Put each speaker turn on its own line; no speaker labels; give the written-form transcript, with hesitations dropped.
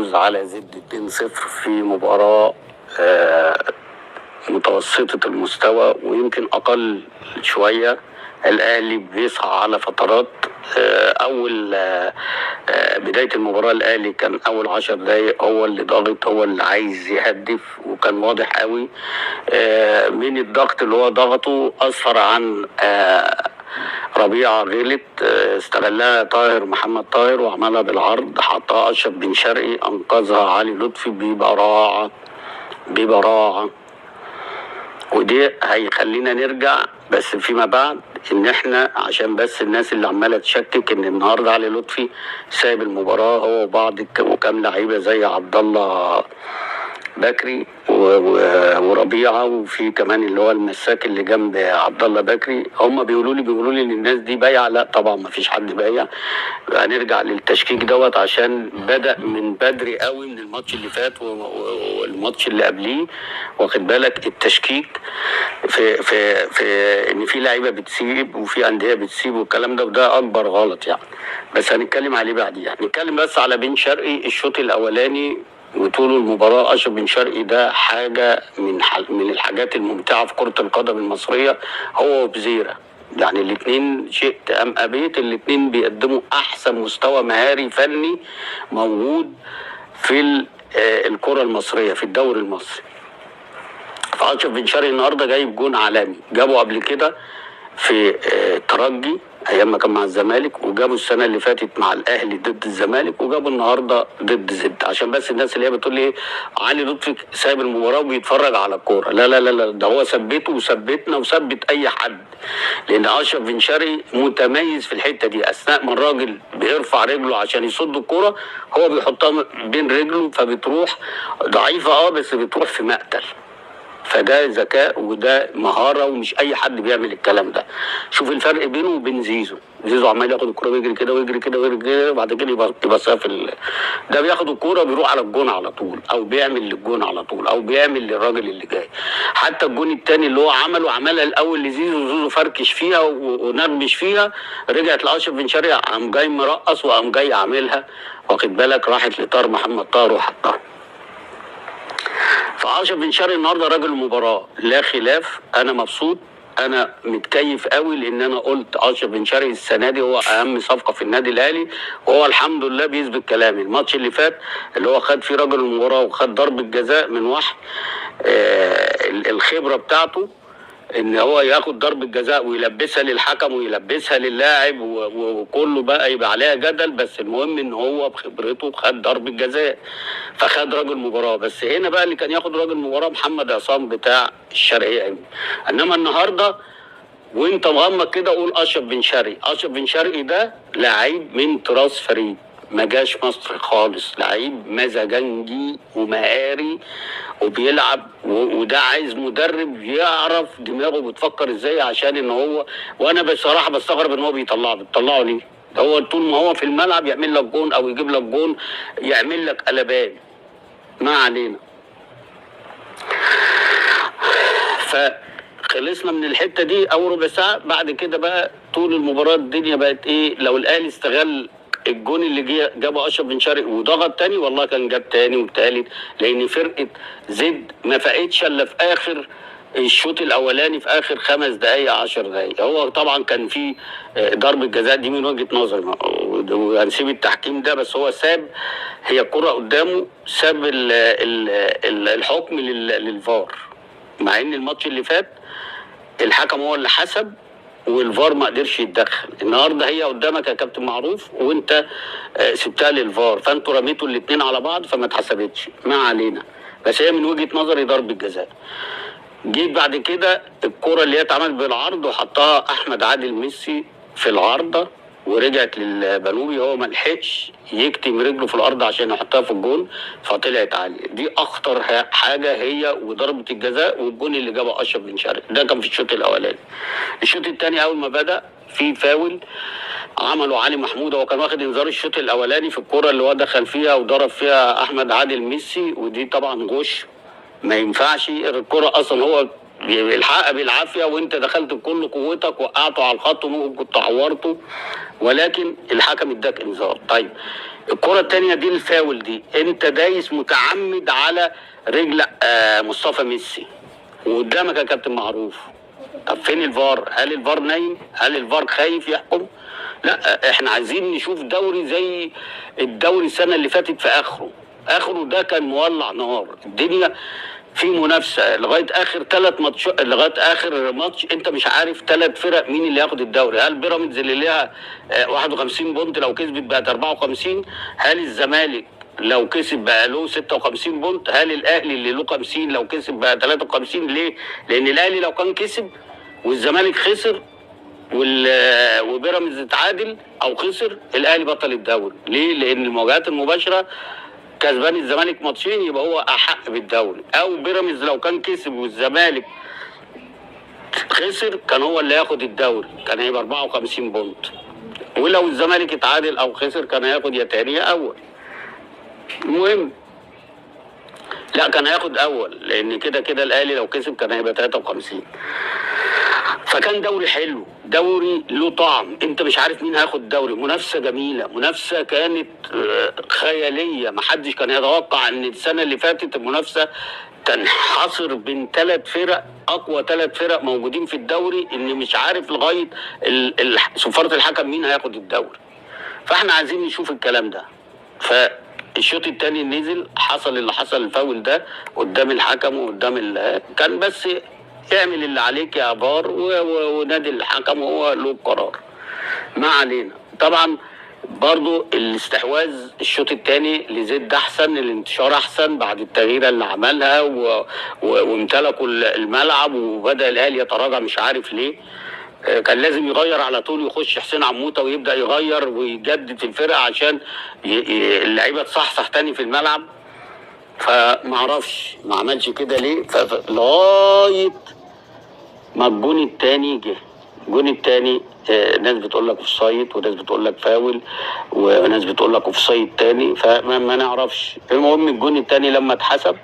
الفوز على زد 2-0 في مباراة متوسطة المستوى ويمكن أقل شوية. الأهلي بيسعى على فترات. أول بداية المباراة الأهلي كان أول 10 دقايق هو اللي ضاغط، هو اللي عايز يهدف، وكان واضح قوي من الضغط اللي هو ضغطه أسفر عن ربيعة غلط استغلها محمد طاهر وعملها بالعرض، حطها أشرف بن شرقي، أنقذها علي لطفي ببراعة. ودي هيخلينا نرجع بس فيما بعد ان احنا عشان بس الناس اللي عماله تشكك ان النهارده علي لطفي سايب المباراه هو وبعض وكام لعيبه زي عبد الله بكري وربيعه، وفي كمان اللي هو المساك اللي جنب عبد الله بكري. هم بيقولوا لي ان الناس دي بايعه. لا طبعا ما فيش حد بايع. هنرجع للتشكيك دوت عشان بدا من بدري قوي من الماتش اللي فات والماتش اللي قبليه. واخد بالك التشكيك في ان في لعيبه بتسيب وفي انديه بتسيب والكلام ده، وده اكبر غلط يعني. بس هنتكلم عليه بعديها. هنتكلم بس على بن شرقي. الشوط الاولاني وطول المباراه اشرف بن شرقي ده حاجه من الحاجات الممتعه في كره القدم المصريه، هو وبزيره. يعني الاثنين شئت ام ابيت الاثنين بيقدموا احسن مستوى مهاري فني موجود في الكره المصريه في الدوري المصري. فاشرف بن شرقي النهارده جايب جون عالمي، جابه قبل كده في ترجي ايام ما كان مع الزمالك، وجابوا السنه اللي فاتت مع الاهلي ضد الزمالك، وجابوا النهارده ضد زد. عشان بس الناس اللي هي بتقول لي علي لطفي سايب المباراه وبيتفرج على الكوره، لا لا لا، ده هو ثبته وثبتنا وثبت اي حد. لان اشرف بن شرقي متميز في الحته دي. اثناء ما الراجل بيرفع رجله عشان يصد الكوره هو بيحطها بين رجله، فبتروح ضعيفه بس بتروح في مقتل. فده ذكاء وده مهاره، ومش اي حد بيعمل الكلام ده. شوف الفرق بينه وبين زيزو عمال ياخد الكوره ويجري كده ويجري كده ويجري كده، وبعد كده يبقى في ده بياخد الكوره بيروح على الجون على طول، او بيعمل للجون على طول، او بيعمل للراجل اللي جاي. حتى الجون الثاني اللي هو عملها الاول لزيزو فركش فيها ونرمش فيها، رجعت لاشرف بن شرقي قام جاي مرقص وقام جاي عاملها، واخد بالك، راحت لطار محمد طاهر وحطها. فاشرف بن شرقي النهارده راجل المباراه لا خلاف. انا مبسوط، انا متكيف قوي، لان انا قلت اشرف بن شرقي السنه دي هو اهم صفقه في النادي الاهلي، وهو الحمد لله بيثبت كلامي. الماتش اللي فات اللي هو خد فيه راجل المباراه وخد ضربه جزاء من واحد، الخبره بتاعته ان هو ياخد ضربه جزاء ويلبسها للحكم ويلبسها للاعب وكله بقى يبقى عليها جدل، بس المهم ان هو بخبرته خد ضربه جزاء فخد راجل مباراه. بس هنا بقى اللي كان ياخد راجل مباراه محمد عصام بتاع الشرقيه. انما النهارده وانت مغمض كده قول اشرف بن شرقي ده لعيب من تراث فريد، ما جاش مصر خالص، لعيب مزاجنجي ومهاري وبيلعب، وده عايز مدرب يعرف دماغه بتفكر ازاي، عشان ان هو، وانا بصراحه بستغرب ان هو بيطلعه ليه؟ ده هو طول ما هو في الملعب يعمل لك جون او يجيب لك جون، يعمل لك قلبان. ما علينا. فخلصنا من الحته دي اول ربع ساعه. بعد كده بقى طول المباراه الدنيا بقت لو الاهلي استغل الجون اللي جابه اشرف بن شرقي وضغط تاني، والله كان جاب تاني وتالت، لان فرقه زد ما فاقتش الا في اخر الشوط الاولاني، في اخر 5 دقائق 10 دقائق. هو طبعا كان في ضربه جزاء دي من وجهه نظري، وهنسيب التحكيم ده، بس هو ساب، هي الكره قدامه، ساب الحكم للفار، مع ان الماتش اللي فات الحكم هو اللي حسب والفار ما قدرش يتدخل. النهارده هي قدامك يا كابتن معروف وانت سبتها للفار، فانتوا رميتوا الاثنين على بعض فما اتحسبتش. ما علينا، بس هي من وجهه نظري ضربه جزاء. جيت بعد كده الكره اللي هي اتعملت بالعرض وحطها احمد عادل ميسي في العارضه ورجعت للبنوبي، هو ما لحقش يكتم رجله في الارض عشان يحطها في الجون فطلعت عاليه. دي اخطر حاجه هي وضربه الجزاء والجون اللي جابه اشرف بن شرقي. ده كان في الشوط الاولاني. الشوط الثاني اول ما بدا في فاول عمله علي محمود، هو كان واخد انذار الشوط الاولاني في الكره اللي هو دخل فيها وضرب فيها احمد عادل ميسي، ودي طبعا غش، ما ينفعش. الكره اصلا هو الحق بالعافيه وانت دخلت بكل قوتك وقعته على الخط وممكن كنت عورته، ولكن الحكم اداك انذار. طيب الكرة التانية دي الفاول دي، انت دايس متعمد على رجل مصطفى ميسي وقدامك يا كابتن معروف. طب فين الفار؟ هل الفار نايم؟ هل الفار خايف يحكم؟ لا، احنا عايزين نشوف دوري زي الدوري السنة اللي فاتت في اخره ده كان مولع نار الدنيا، في منافسه لغايه اخر 3 ماتشات، لغايه اخر ماتش انت مش عارف 3 فرق مين اللي ياخد الدوري. هل بيراميدز اللي ليها 51 بونت لو كسبت بقت 54؟ هل الزمالك لو كسب بقى له 56 بونت؟ هل الاهلي اللي له 50 لو كسب بقى 53؟ ليه؟ لان الاهلي لو كان كسب والزمالك خسر وبيراميدز اتعادل او خسر، الاهلي بطل الدوري. ليه؟ لان المواجهات المباشره كسبان الزمالك ماتشين يبقى هو احق بالدوري، او بيراميدز لو كان كسب والزمالك خسر كان هو اللي ياخد الدوري، كان هيبقى 54 بونت. ولو الزمالك اتعادل او خسر كان هياخد يا تاني يا اول. المهم لا، كان هياخد اول، لان كده الاهلي لو كسب كان هيبقى 53. فكان دوري حلو، دوري له طعم، انت مش عارف مين هياخد الدوري. منافسه جميله، منافسه كانت خياليه، محدش كان يتوقع ان السنه اللي فاتت المنافسه تنحصر بين 3 فرق، اقوى 3 فرق موجودين في الدوري، ان مش عارف لغايه صفاره الحكم مين هياخد الدوري. فاحنا عايزين نشوف الكلام ده. فالشوط الثاني نزل، حصل اللي حصل، الفاول ده قدام الحكم وقدام كان بس اعمل اللي عليك يا فار ونادي الحكم وهو له القرار. ما علينا. طبعا برضو الاستحواذ الشوط الثاني لزيد احسن، الانتشار احسن بعد التغييره اللي عملها وامتلكوا الملعب، وبدا الاهلي يتراجع مش عارف ليه. كان لازم يغير على طول، يخش حسين عموته ويبدا يغير ويجدد في الفرقه عشان اللعيبه تصحصح تاني في الملعب. فما اعرفش ما عملش كده ليه. لغايه ما الجون الثاني جه. الجون الثاني ناس بتقول لك اوف سايد وناس بتقول لك فاول وناس بتقول لك اوف سايد تاني، فما نعرفش. المهم الجون الثاني لما اتحسب